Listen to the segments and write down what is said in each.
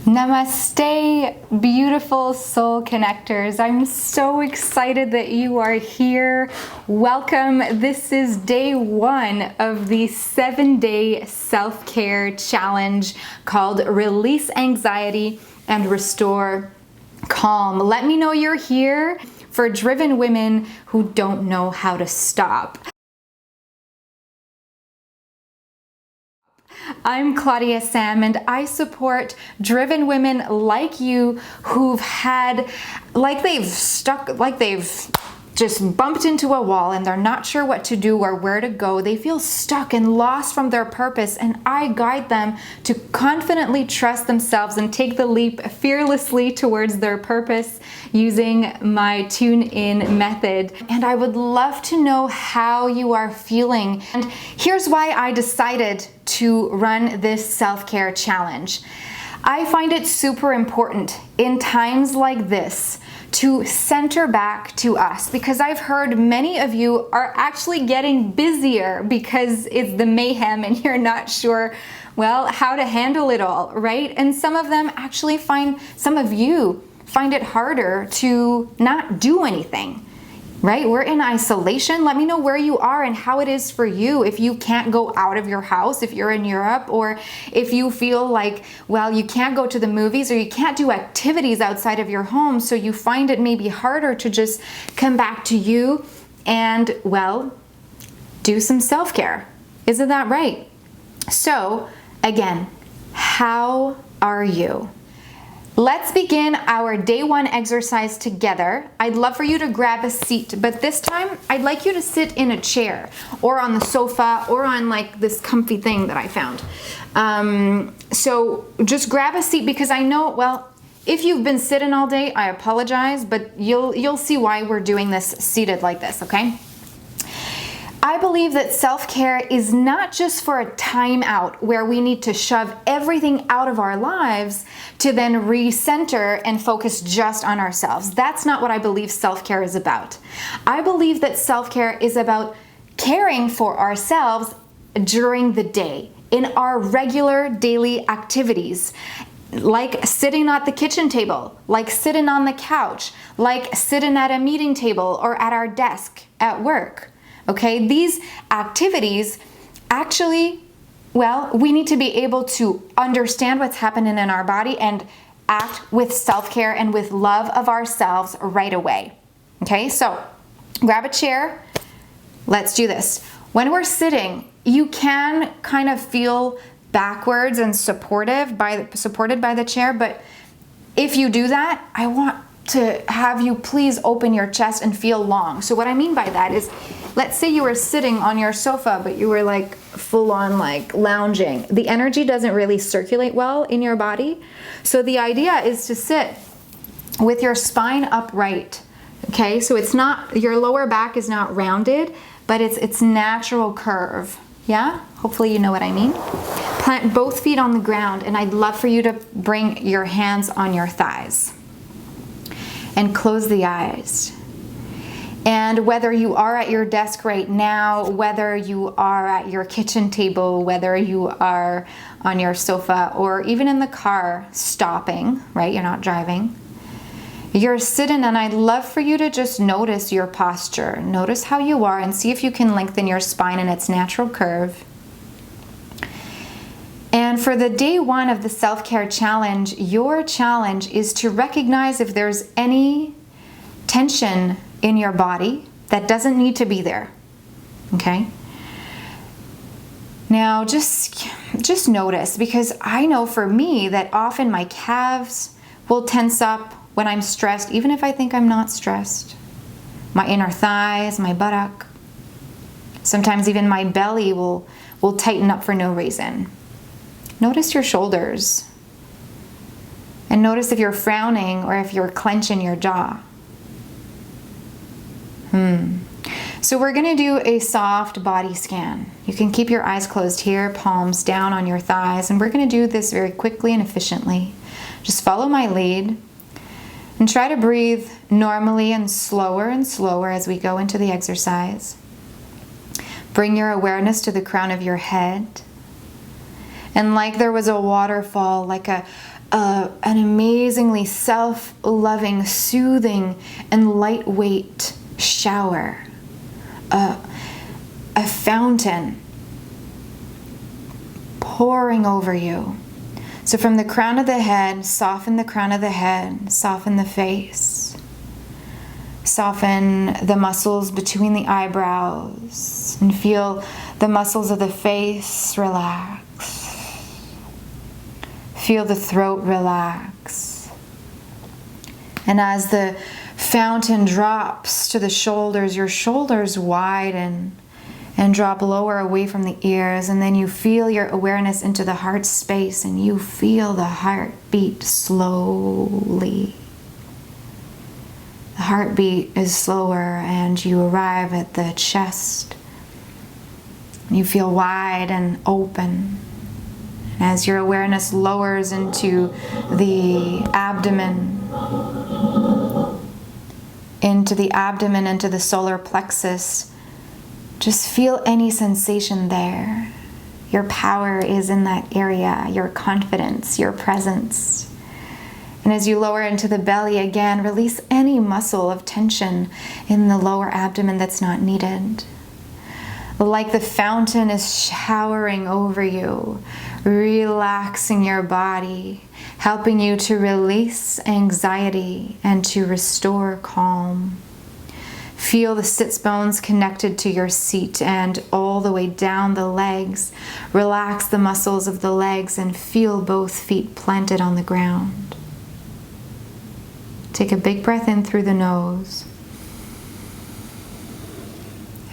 Namaste, beautiful soul connectors. I'm so excited that you are here. Welcome. This is day one of the 7-day self-care challenge called Release Anxiety and Restore Calm. Let me know you're here for driven women who don't know how to stop. I'm Claudia-Sam and I support driven women like you who've had, they've just bumped into a wall and they're not sure what to do or where to go. They feel stuck and lost from their purpose, and I guide them to confidently trust themselves and take the leap fearlessly towards their purpose using my tune-in method. And I would love to know how you are feeling. And here's why I decided to run this self-care challenge. I find it super important in times like this to center back to us, because I've heard many of you are actually getting busier because it's the mayhem and you're not sure, well, how to handle it all, right? And some of you find it harder to not do anything, right? We're in isolation. Let me know where you are and how it is for you. If you can't go out of your house, if you're in Europe, or if you feel like, well, you can't go to the movies or you can't do activities outside of your home, so you find it maybe harder to just come back to you and, well, do some self-care. Isn't that right? So, again, how are you? Let's begin our day one exercise together. I'd love for you to grab a seat, but this time I'd like you to sit in a chair or on the sofa or on like this comfy thing that I found. So just grab a seat, because I know, well, if you've been sitting all day, I apologize, but you'll see why we're doing this seated like this, okay? I believe that self-care is not just for a time out where we need to shove everything out of our lives to then recenter and focus just on ourselves. That's not what I believe self-care is about. I believe that self-care is about caring for ourselves during the day in our regular daily activities, like sitting at the kitchen table, like sitting on the couch, like sitting at a meeting table or at our desk at work. Okay, these activities actually, well, we need to be able to understand what's happening in our body and act with self-care and with love of ourselves right away. Okay, so grab a chair. Let's do this. When we're sitting, you can kind of feel backwards and supported by the chair, but if you do that, I want to have you please open your chest and feel long. So what I mean by that is, let's say you were sitting on your sofa, but you were like full on like lounging. The energy doesn't really circulate well in your body. So the idea is to sit with your spine upright. Okay, so it's not, your lower back is not rounded, but it's natural curve. Yeah, hopefully you know what I mean. Plant both feet on the ground, and I'd love for you to bring your hands on your thighs and close the eyes. And whether you are at your desk right now, whether you are at your kitchen table, whether you are on your sofa, or even in the car stopping, right? You're not driving. You're sitting, and I'd love for you to just notice your posture. Notice how you are and see if you can lengthen your spine in its natural curve. And for the day one of the self-care challenge, your challenge is to recognize if there's any tension in your body that doesn't need to be there. Okay? Now just notice, because I know for me that often my calves will tense up when I'm stressed, even if I think I'm not stressed. My inner thighs, my buttock. Sometimes even my belly will tighten up for no reason. Notice your shoulders. And notice if you're frowning or if you're clenching your jaw. So we're going to do a soft body scan. You can keep your eyes closed here, palms down on your thighs, and we're going to do this very quickly and efficiently. Just follow my lead and try to breathe normally and slower as we go into the exercise. Bring your awareness to the crown of your head. And like there was a waterfall, like a an amazingly self-loving, soothing, and lightweight shower. A fountain pouring over you. So from the crown of the head, soften the crown of the head, soften the face. Soften the muscles between the eyebrows and feel the muscles of the face relax. Feel the throat relax. And as the fountain drops to the shoulders, your shoulders widen and drop lower away from the ears, and then you feel your awareness into the heart space, and you feel the heart beat slowly. The heartbeat is slower, and you arrive at the chest. You feel wide and open. And as your awareness lowers into the abdomen, into the solar plexus, just feel any sensation there. Your power is in that area, your confidence, your presence. And as you lower into the belly again, release any muscle of tension in the lower abdomen that's not needed. Like the fountain is showering over you, relaxing your body, helping you to release anxiety and to restore calm. Feel the sits bones connected to your seat and all the way down the legs. Relax the muscles of the legs and feel both feet planted on the ground. Take a big breath in through the nose.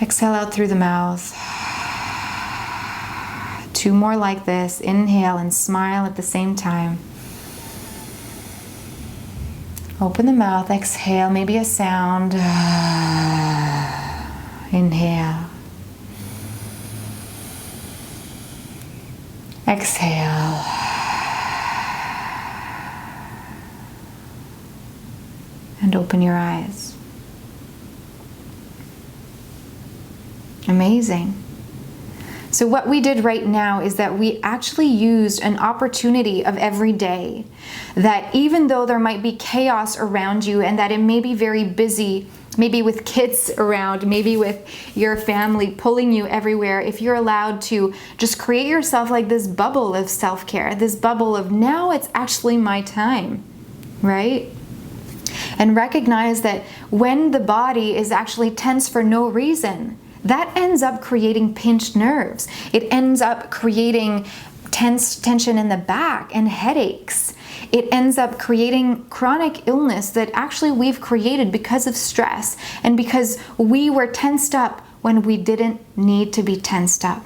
Exhale out through the mouth. 2 more like this. Inhale and smile at the same time. Open the mouth, exhale, maybe a sound. Inhale. Exhale. And open your eyes. Amazing. So what we did right now is that we actually used an opportunity of every day, that even though there might be chaos around you and that it may be very busy, maybe with kids around, maybe with your family pulling you everywhere, if you're allowed to just create yourself like this bubble of self-care, this bubble of now it's actually my time, right? And recognize that when the body is actually tense for no reason, that ends up creating pinched nerves. It ends up creating tension in the back and headaches. It ends up creating chronic illness that actually we've created because of stress and because we were tensed up when we didn't need to be tensed up.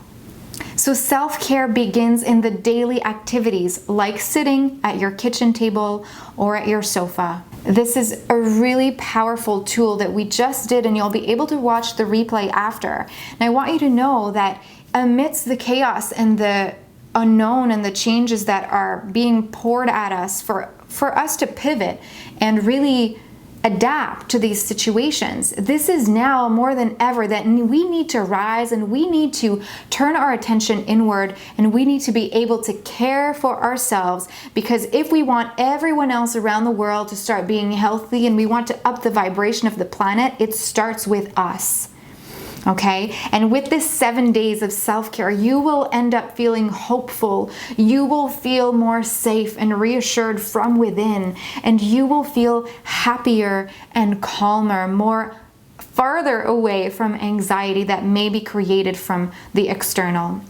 So self-care begins in the daily activities like sitting at your kitchen table or at your sofa. This is a really powerful tool that we just did, and you'll be able to watch the replay after. And I want you to know that amidst the chaos and the unknown and the changes that are being poured at us for us to pivot and really adapt to these situations, this is now more than ever that we need to rise and we need to turn our attention inward, and we need to be able to care for ourselves, because if we want everyone else around the world to start being healthy and we want to up the vibration of the planet, it starts with us. Okay? And with this 7 days of self-care, you will end up feeling hopeful. You will feel more safe and reassured from within. And you will feel happier and calmer, more farther away from anxiety that may be created from the external.